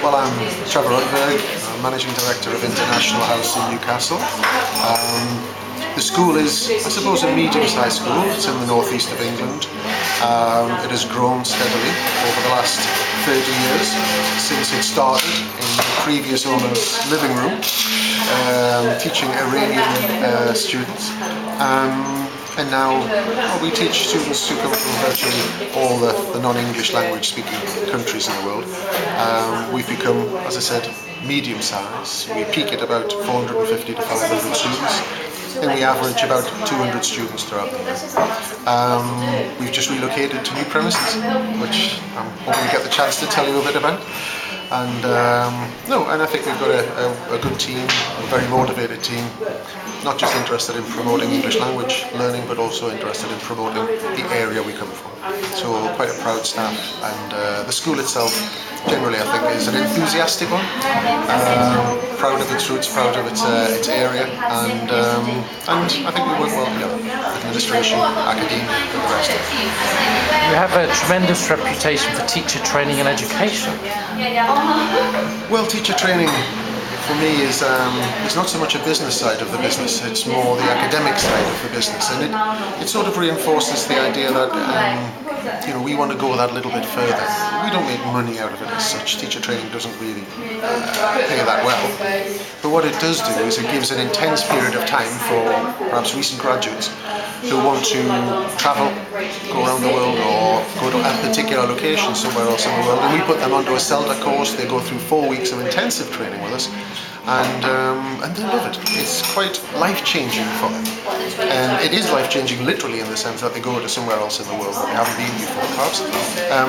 Well, I'm Trevor Udberg, I'm Managing Director of International House in Newcastle. The school is, I suppose, a medium-sized school. It's in the northeast of England. It has grown steadily over the last 30 years since it started in the previous owner's living room, teaching Iranian students. And now we teach students who come from virtually all the non-English language speaking countries in the world. We've become, as I said, medium size. We peak at about 450 to 500 students, and we average about 200 students throughout the year. We've just relocated to new premises, which I'm hoping to get the chance to tell you a bit about. And I think we've got a good team, a very motivated team, not just interested in promoting English language learning, but also interested in promoting the area we come from. So quite a proud staff, and the school itself generally I think is an enthusiastic one, proud of its roots, proud of its area, and I think we work well together, administration, academia and the rest of it. You have a tremendous reputation for teacher training and education. Well, teacher training for me is not so much a business side of the business, it's more the academic side of the business, and it sort of reinforces the idea that we want to go that little bit further. We don't make money out of it as such. Teacher training doesn't really pay that well, but what it does do is it gives an intense period of time for perhaps recent graduates who want to travel, go around the world, or go to a particular location somewhere else in the world, and we put them onto a CELTA course. They go through 4 weeks of intensive training with us, and they love it. It's quite life-changing for them, and it is life-changing literally in the sense that they go to somewhere else in the world that they haven't been before perhaps,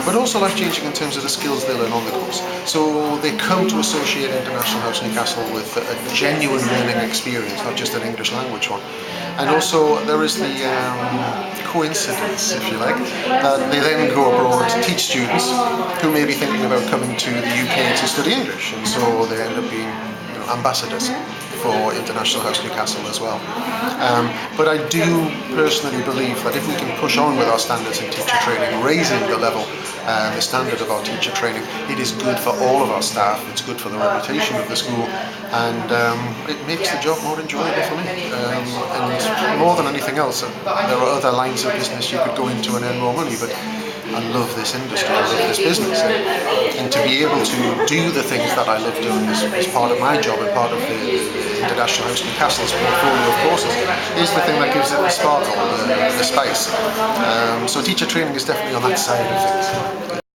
but also life-changing in terms of the skills they learn on the course. So they come to associate International House Newcastle with a genuine learning experience, not just an English language one. And also there is the coincidence, if you like, that they then go abroad to teach students who may be thinking about coming to the UK to study English, and so they end up being ambassadors for International House Newcastle as well. But I do personally believe that if we can push on with our standards in teacher training, raising the level, the standard of our teacher training, it is good for all of our staff, it's good for the reputation of the school, and it makes the job more enjoyable for me. And more than anything else, there are other lines of business you could go into and earn more money, but I love this industry, I love this business, and to be able to do the things that I love doing is part of my job and part of the International House Newcastle's portfolio of courses, is the thing that gives it the sparkle, the spice. So teacher training is definitely on that side of things.